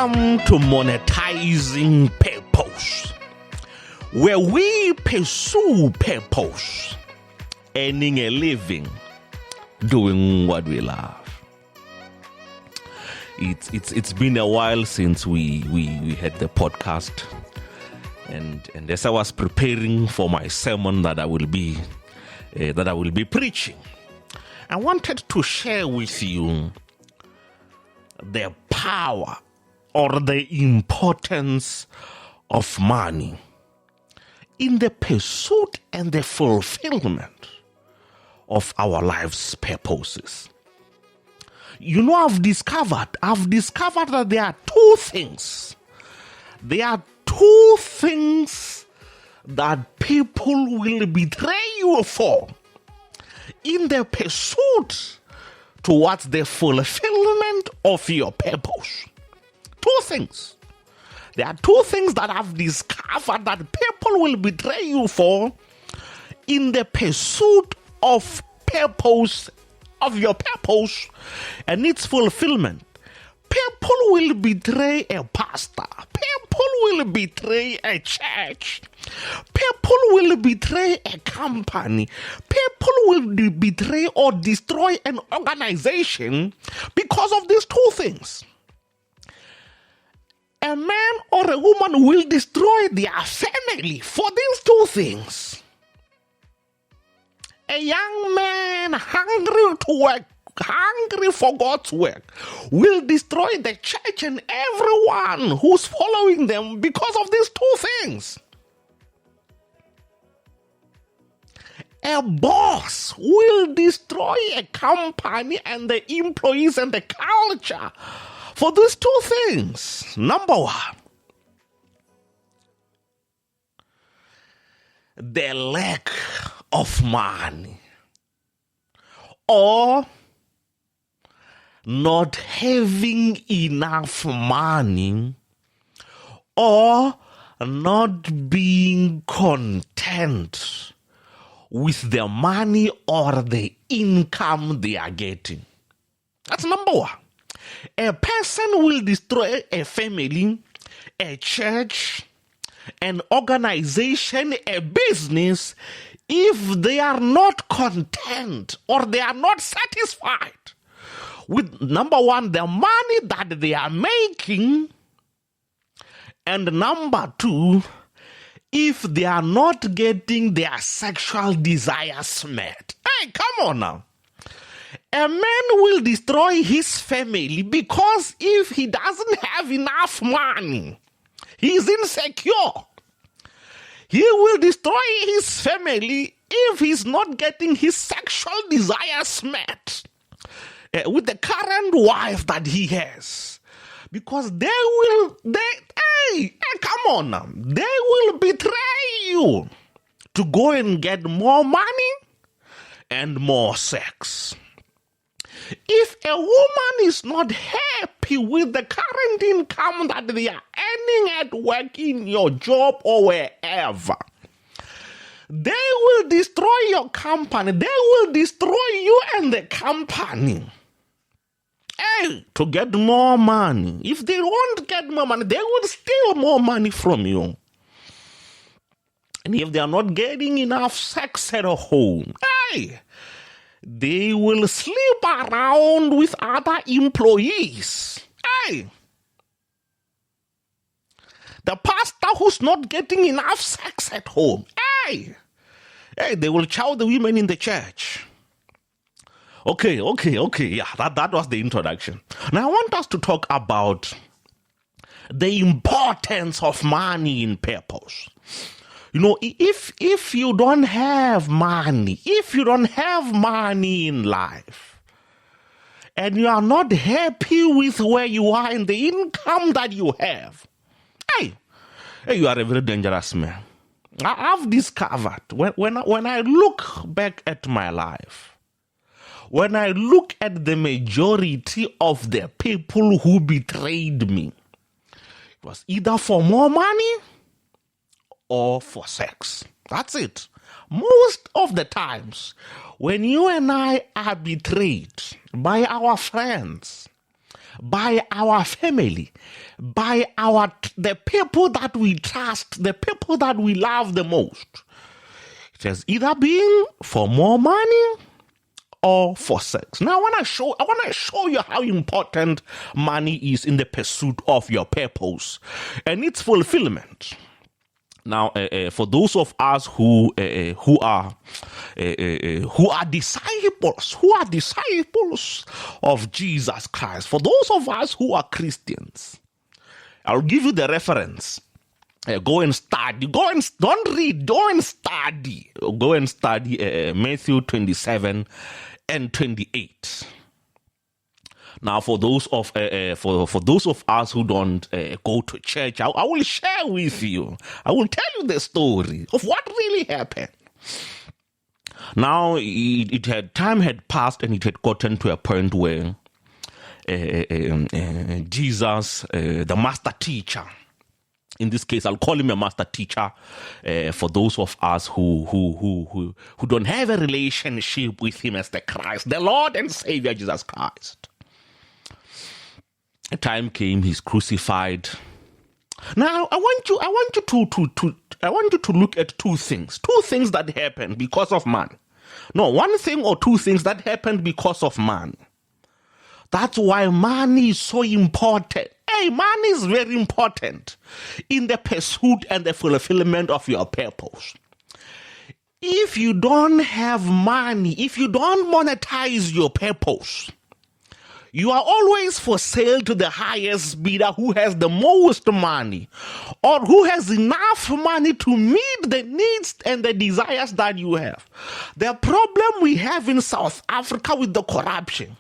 Welcome to Monetizing Purpose, where we pursue purpose, earning a living, doing what we love. It's been a while since we had the podcast, and as I was preparing for my sermon that I will be preaching, I wanted to share with you the power or the importance of money in the pursuit and the fulfillment of our life's purposes. You know, I've discovered that there are two things. There are two things that people will betray you for in the pursuit towards the fulfillment of your purpose. Two things. There are two things that I've discovered that people will betray you for in the pursuit of purpose, of your purpose and its fulfillment. People will betray a pastor. People will betray a church. People will betray a company. People will betray or destroy an organization because of these two things. A man or a woman will destroy their family for these two things. A young man hungry to work, hungry for God's work, will destroy the church and everyone who's following them because of these two things. A boss will destroy a company and the employees and the culture for these two things. Number one, the lack of money or not having enough money or not being content with the money or the income they are getting. That's number one. A person will destroy a family, a church, an organization, a business if they are not content or they are not satisfied with, number one, the money that they are making, and number two, if they are not getting their sexual desires met. Hey, come on now. A man will destroy his family because if he doesn't have enough money, he's insecure. He will destroy his family if he's not getting his sexual desires met with the current wife that he has. Because they come on now. They will betray you to go and get more money and more sex. If a woman is not happy with the current income that they are earning at work, in your job or wherever, they will destroy your company. They will destroy you and the company. Hey, to get more money. If they won't get more money, they will steal more money from you. And if they are not getting enough sex at home, hey, they will sleep around with other employees. Hey, the pastor who's not getting enough sex at home, hey, they will chow the women in the church. Okay, yeah, that was the introduction. Now I want us to talk about the importance of money in purpose. You know, if you don't have money, in life, and you are not happy with where you are and the income that you have, hey, you are a very dangerous man. I've discovered when I look back at my life, when I look at the majority of the people who betrayed me, it was either for more money or for sex. That's it. Most of the times, when you and I are betrayed by our friends, by our family, by the people that we trust, the people that we love the most. It has either been for more money or for sex. Now I want to show you how important money is in the pursuit of your purpose and its fulfillment. Now, for those of us who are disciples of Jesus Christ, for those of us who are Christians, I'll give you the reference. Go and study. Don't read. Go and study. Go and study Matthew 27 and 28. Now, for those of us who don't go to church, I will share with you. I will tell you the story of what really happened. Now, time had passed, and it had gotten to a point where Jesus, the master teacher, in this case, I'll call him a master teacher. For those of us who don't have a relationship with him as the Christ, the Lord and Savior Jesus Christ. A time came, he's crucified. Now, I want you to look at two things that happened because of man. No, one thing or two things that happened because of man. That's why money is so important. Hey, money is very important in the pursuit and the fulfillment of your purpose. If you don't have money, if you don't monetize your purpose, you are always for sale to the highest bidder who has the most money or who has enough money to meet the needs and the desires that you have. The problem we have in South Africa with the corruption,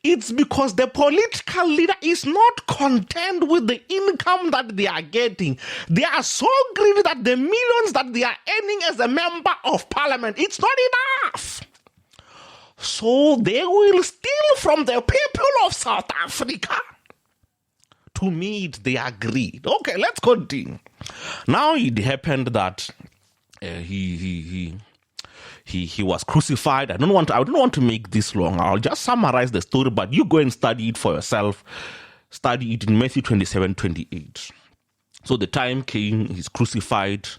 it's because the political leader is not content with the income that they are getting. They are so greedy that the millions that they are earning as a member of parliament, it's not enough. So they will steal from the people of South Africa to meet their greed. Okay, let's continue. Now it happened that he was crucified. I don't want to make this long. I'll just summarize the story, but you go and study it for yourself. Study it in Matthew 27, 28. So the time came, he's crucified,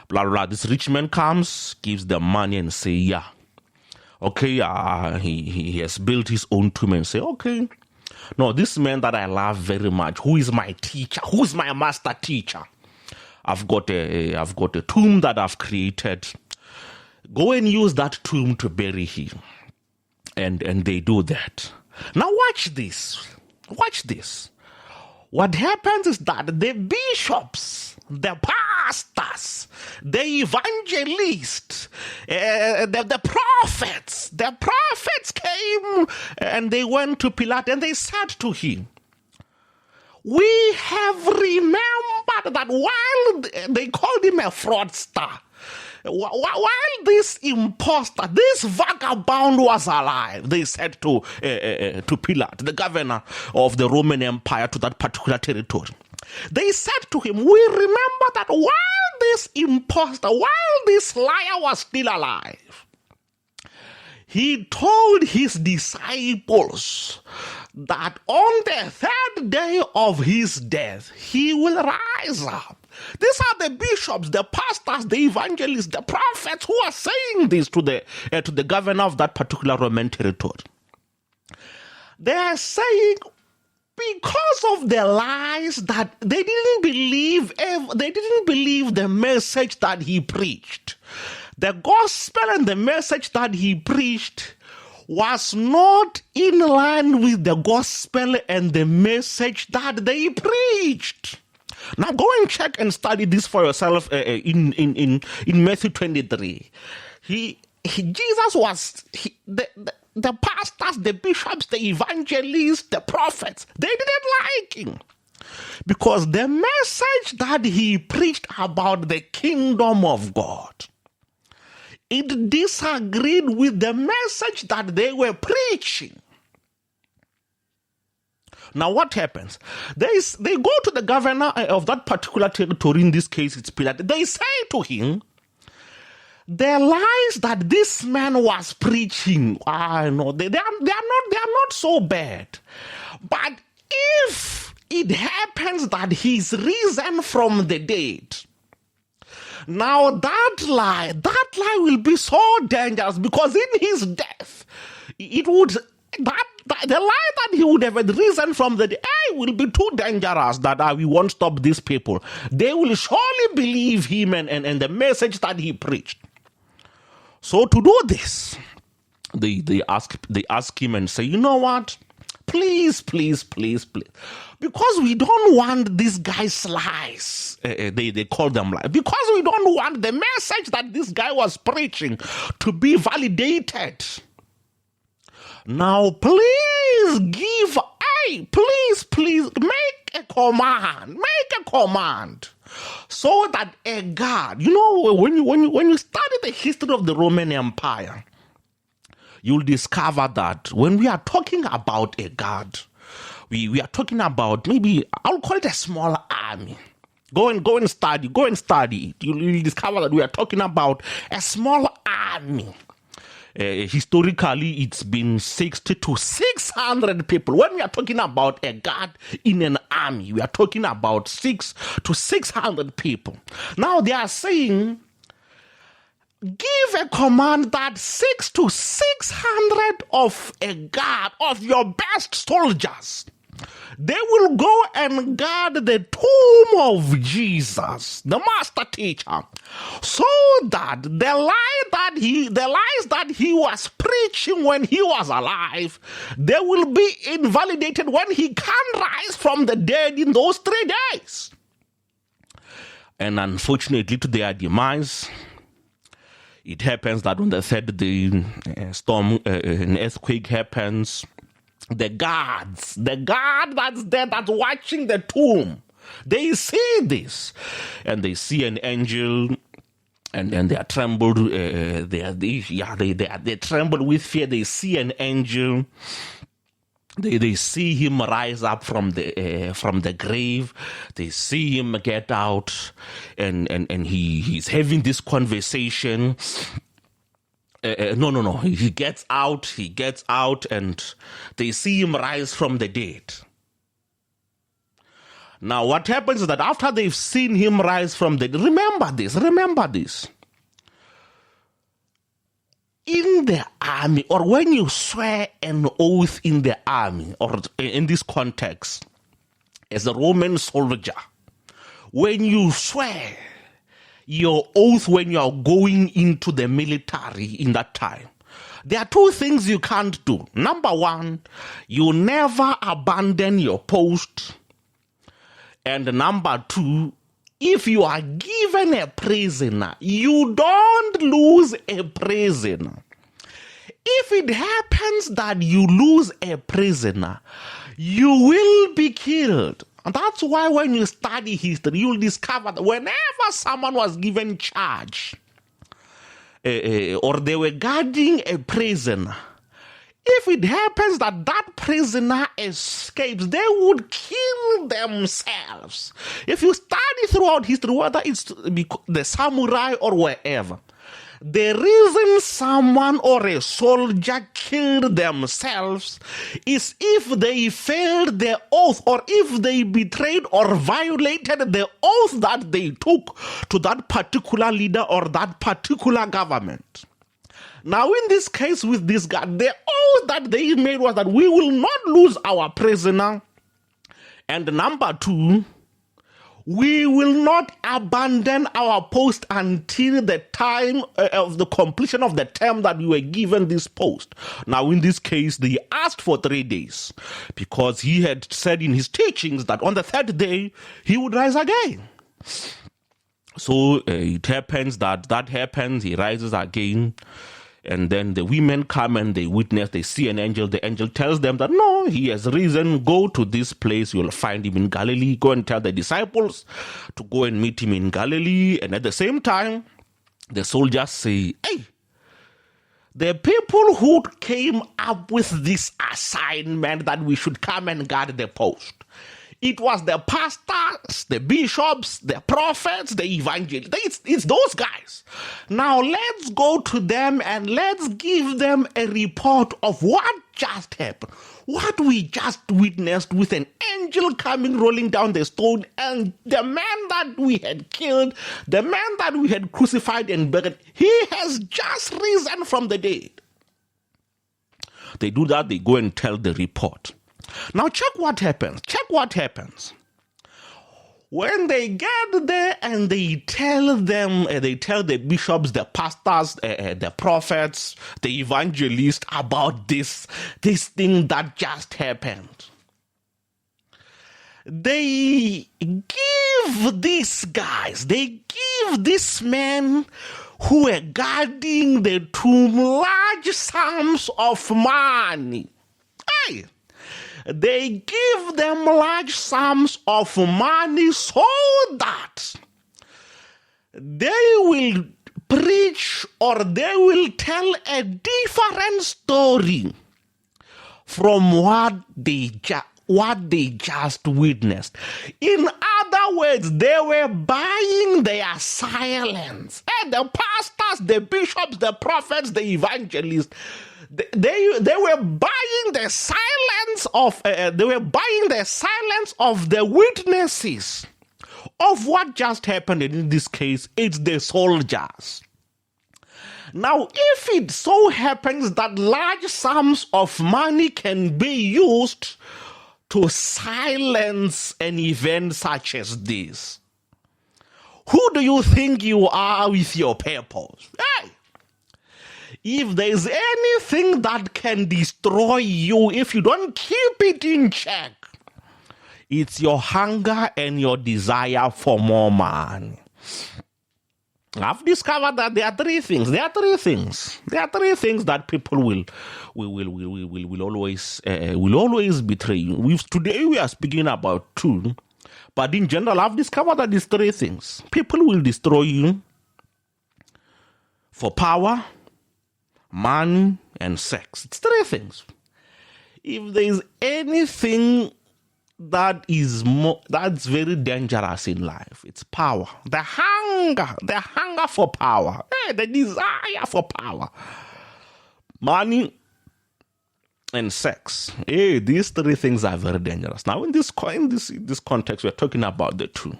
blah, blah, blah. This rich man comes, gives them money and say, yeah. Okay, he has built his own tomb and say, okay, no, this man that I love very much, who is my teacher, who is my master teacher, I've got a tomb that I've created. Go and use that tomb to bury him. And they do that. Now watch this. Watch this. What happens is that the bishops, the pastors, the evangelists, the prophets came and they went to Pilate and they said to him, we have remembered that while they called him a fraudster, while this impostor, this vagabond was alive, they said to Pilate, the governor of the Roman Empire to that particular territory, they said to him, we remember that while this impostor, while this liar was still alive, he told his disciples that on the third day of his death, he will rise up. These are the bishops, the pastors, the evangelists, the prophets who are saying this to the governor of that particular Roman territory. They are saying because of the lies that they didn't believe the message that he preached. The gospel and the message that he preached was not in line with the gospel and the message that they preached. Now go and check and study this for yourself in Matthew 23. Jesus was the pastors, the bishops, the evangelists, the prophets. They didn't like him because the message that he preached about the kingdom of God, it disagreed with the message that they were preaching. Now what happens? They go to the governor of that particular territory, in this case it's Pilate. They say to him, the lies that this man was preaching, I know they are not so bad. But if it happens that he's risen from the dead, now that lie will be so dangerous, because in his death, it would the lie that he would have risen from the dead will be too dangerous that we won't stop these people. They will surely believe him and the message that he preached. So to do this, they ask him and say, you know what? Please, because we don't want these guys' lies. They call them lies. Because we don't want the message that this guy was preaching to be validated. Now, please make a command, so that a God, when you study the history of the Roman Empire, you'll discover that when we are talking about a God, we are talking about, maybe I'll call it a small army. Go and study it. You'll discover that we are talking about a small army. Historically, it's been 60 to 600 people. When we are talking about a God in an army, we are talking about 600 to 600 people. Now they are saying, give a command that 600 to 600 of a guard of your best soldiers, they will go and guard the tomb of Jesus, the master teacher, so that the lies that he was preaching when he was alive, they will be invalidated when he can rise from the dead in those 3 days. And unfortunately, to their demise, it happens that on the 3rd day, an earthquake happens. The guard that's there, that's watching the tomb, they see this, and they see an angel, and they are trembled. They tremble with fear. They see an angel. They see him rise up from the grave. They see him get out, and he's having this conversation. No. He gets out, and they see him rise from the dead. Now, what happens is that after they've seen him rise from the dead, remember this. In the army, or when you swear an oath in the army, or in this context, as a Roman soldier, when you swear your oath when you are going into the military in that time, there are 2 things you can't do. Number 1, you never abandon your post. And number 2, if you are given a prisoner, you don't lose a prisoner. If it happens that you lose a prisoner, you will be killed. And that's why when you study history, you'll discover that whenever someone was given charge, or they were guarding a prisoner, if it happens that that prisoner escapes, they would kill themselves. If you study throughout history, whether it's the samurai or wherever, the reason someone or a soldier killed themselves is if they failed their oath, or if they betrayed or violated the oath that they took to that particular leader or that particular government. Now, in this case with this guy, the oath that they made was that we will not lose our prisoner. And number 2, we will not abandon our post until the time of the completion of the term that we were given this post. Now, in this case, they asked for 3 days because he had said in his teachings that on the 3rd day, he would rise again. So it happens that happens, he rises again. And then the women come and they witness, they see an angel. The angel tells them that, no, he has risen. Go to this place. You'll find him in Galilee. Go and tell the disciples to go and meet him in Galilee. And at the same time, the soldiers say, hey, the people who came up with this assignment that we should come and guard the post, it was the pastors, the bishops, the prophets, the evangelists. It's those guys. Now let's go to them and let's give them a report of what just happened, what we just witnessed with an angel coming rolling down the stone, and the man that we had killed, the man that we had crucified and buried, he has just risen from the dead. They do that, they go and tell the report. Now check what happens. When they get there and they tell the bishops, the pastors, the prophets, the evangelists about this thing that just happened, they give these men who were guarding the tomb large sums of money. Hey! They give them large sums of money so that they will preach or they will tell a different story from what they just witnessed. In other words, they were buying their silence. And the pastors, the bishops, the prophets, the evangelists, they were buying the silence of the witnesses of what just happened. In this case, it's the soldiers. Now, if it so happens that large sums of money can be used to silence an event such as this, who do you think you are with your purpose? Hey! If there's anything that can destroy you if you don't keep it in check, it's your hunger and your desire for more money. I've discovered that there are three things that people will always betray you. Today we are speaking about two, but in general, I've discovered that these three things. People will destroy you for power, money, and sex. It's three things. If there is anything that's very dangerous in life, it's power. The hunger for power, the desire for power, money, and sex. These three things are very dangerous. Now, in this context, we're talking about the two.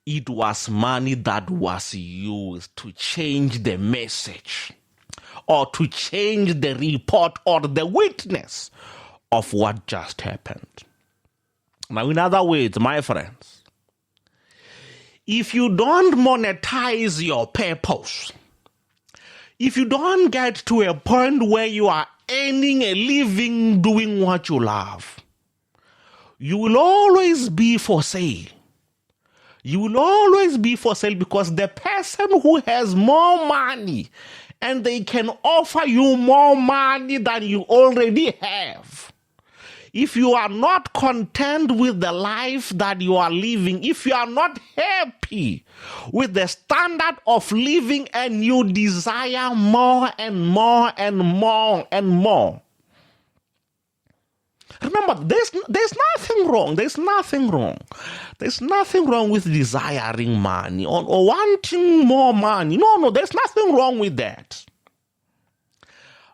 It was money that was used to change the message or to change the report or the witness of what just happened. Now, in other words, my friends, if you don't monetize your purpose, if you don't get to a point where you are earning a living doing what you love, you will always be for sale. You will always be for sale because the person who has more money and they can offer you more money than you already have. If you are not content with the life that you are living, if you are not happy with the standard of living and you desire more and more and more and more, remember, there's nothing wrong. There's nothing wrong with desiring money or wanting more money. No, there's nothing wrong with that.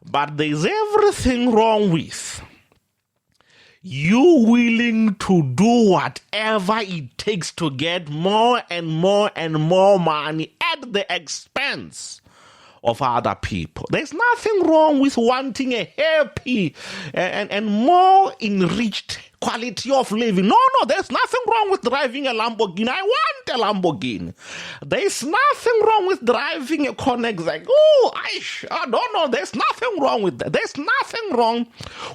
But there's everything wrong with you willing to do whatever it takes to get more and more and more money at the expense of other people. There's nothing wrong with wanting a happy and more enriched quality of living. No, there's nothing wrong with driving a Lamborghini. I want a Lamborghini. There's nothing wrong with driving a Koenigsegg. No, there's nothing wrong with that. There's nothing wrong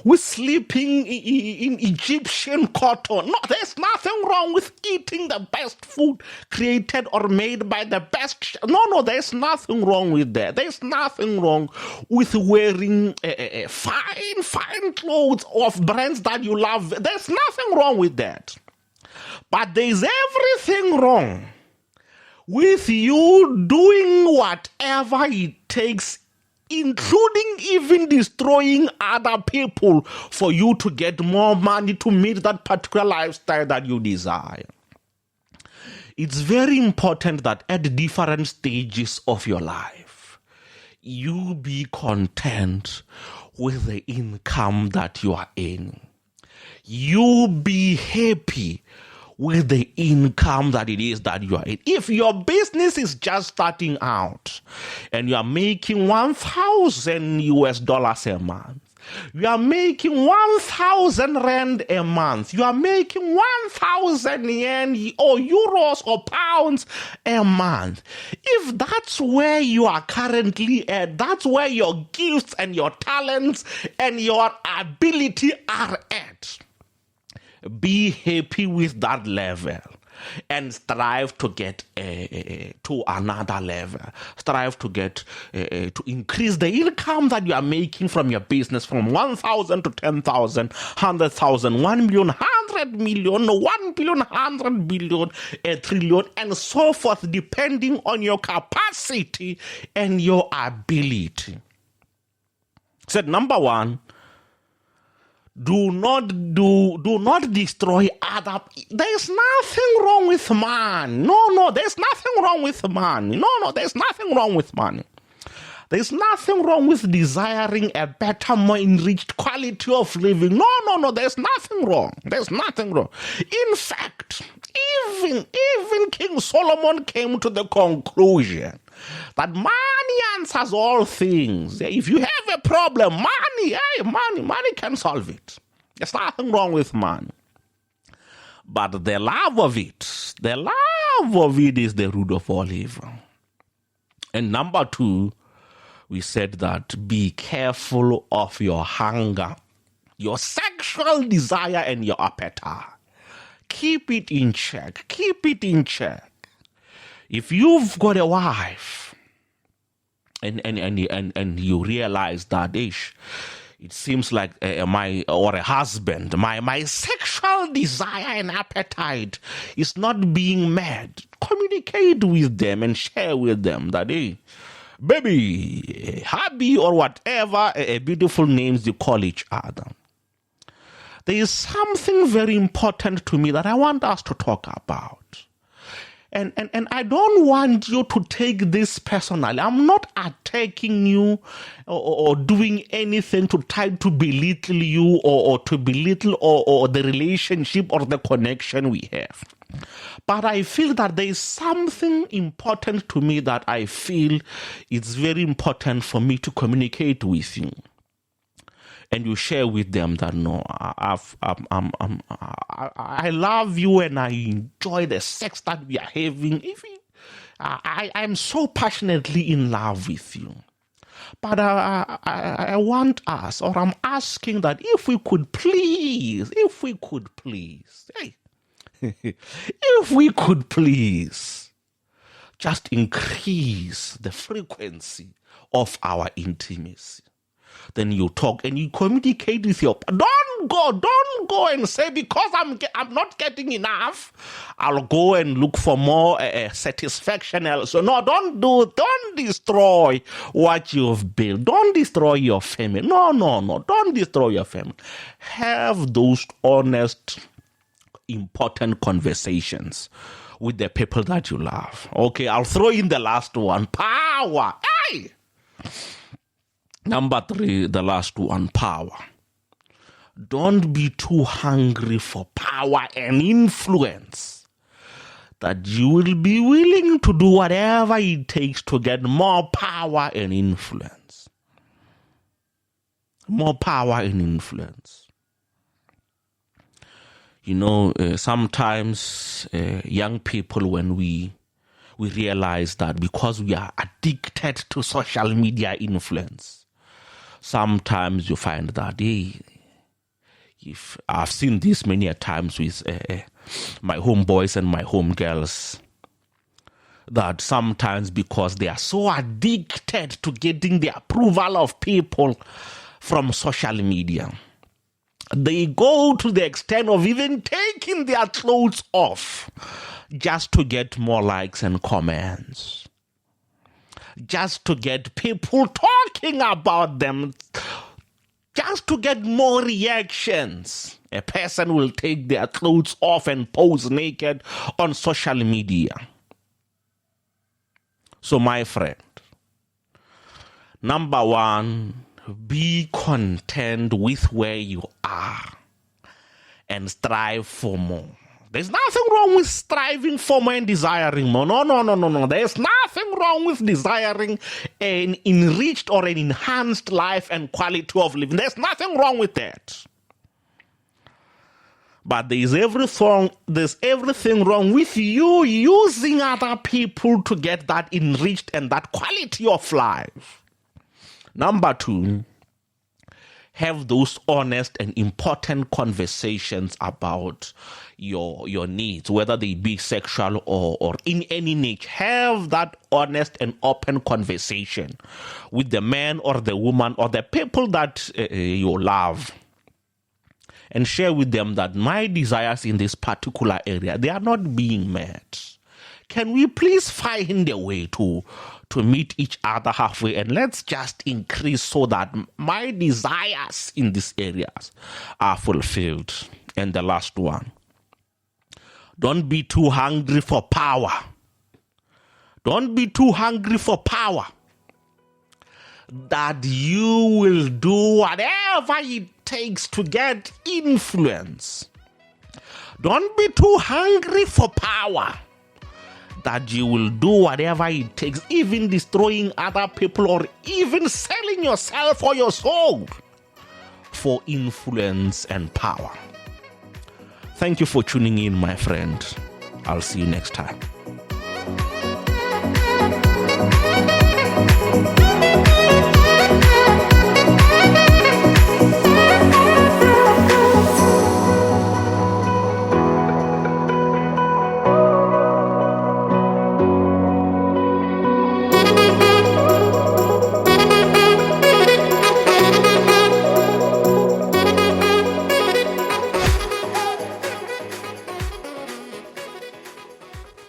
with sleeping in Egyptian cotton. No, there's nothing wrong with eating the best food created or made by the best. No, there's nothing wrong with that. There's nothing wrong with wearing fine clothes of brands that you love. There's nothing wrong with that. But there's everything wrong with you doing whatever it takes, including even destroying other people for you to get more money to meet that particular lifestyle that you desire. It's very important that at different stages of your life, you be content with the income that you are earning. You be happy with the income that it is that you are in. If your business is just starting out and you are making 1,000 US dollars a month, you are making 1,000 rand a month, you are making 1,000 yen or euros or pounds a month. If that's where you are currently at, that's where your gifts and your talents and your ability are at, be happy with that level and strive to get to another level. Strive to get to increase the income that you are making from your business from 1,000 to 10,000, 100,000, 1 million, 100 million, 1 billion, 100 billion, a trillion, and so forth, depending on your capacity and your ability. Said number one, do not destroy other. There's nothing wrong with money. No, there's nothing wrong with money. No, there's nothing wrong with money. There's nothing wrong with desiring a better, more enriched quality of living. No, there's nothing wrong. There's nothing wrong. In fact, even King Solomon came to the conclusion that money answers all things. If you have a problem, money can solve it. There's nothing wrong with money. But the love of it is the root of all evil. And number two, we said that be careful of your hunger, your sexual desire and your appetite. Keep it in check. Keep it in check. If you've got a wife and you realize that it seems like or a husband, my sexual desire and appetite is not being met, communicate with them and share with them that, baby, hubby, or whatever beautiful names you call each other. There is something very important to me that I want us to talk about. And I don't want you to take this personally. I'm not attacking you or doing anything to try to belittle you or to belittle or the relationship or the connection we have. But I feel that there is something important to me that I feel it's very important for me to communicate with you. And you share with them that, no, I love you and I enjoy the sex that we are having. I'm so passionately in love with you. But I want us, or I'm asking that if we could please, if we could please just increase the frequency of our intimacy. Then you talk and you communicate with your. Don't go and say, because I'm not getting enough, I'll go and look for more satisfaction. So no, don't destroy what you've built. Don't destroy your family. No, don't destroy your family. Have those honest, important conversations with the people that you love. Okay, I'll throw in the last one. Power. Hey! Number three, the last one, power. Don't be too hungry for power and influence that you will be willing to do whatever it takes to get more power and influence. More power and influence. You know, sometimes young people, when we realize that because we are addicted to social media influence, sometimes you find that, if I've seen this many a times with my homeboys and my homegirls, that sometimes because they are so addicted to getting the approval of people from social media, they go to the extent of even taking their clothes off just to get more likes and comments. Just to get people talking about them, just to get more reactions. A person will take their clothes off and pose naked on social media. So my friend, number one, be content with where you are and strive for more. There's nothing wrong with striving for more and desiring more. No. There's nothing wrong with desiring an enriched or an enhanced life and quality of living. There's nothing wrong with that. But there's everything wrong with you using other people to get that enriched and that quality of life. Number 2, have those honest and important conversations about your needs, whether they be sexual or in any nature. Have that honest and open conversation with the man or the woman or the people that you love, and share with them that my desires in this particular area, they are not being met. Can we please find a way to meet each other halfway, and let's just increase so that my desires in these areas are fulfilled. And the last one, don't be too hungry for power. Don't be too hungry for power that you will do whatever it takes to get influence. Don't be too hungry for power that you will do whatever it takes, even destroying other people or even selling yourself or your soul for influence and power. Thank you for tuning in, my friend. I'll see you next time.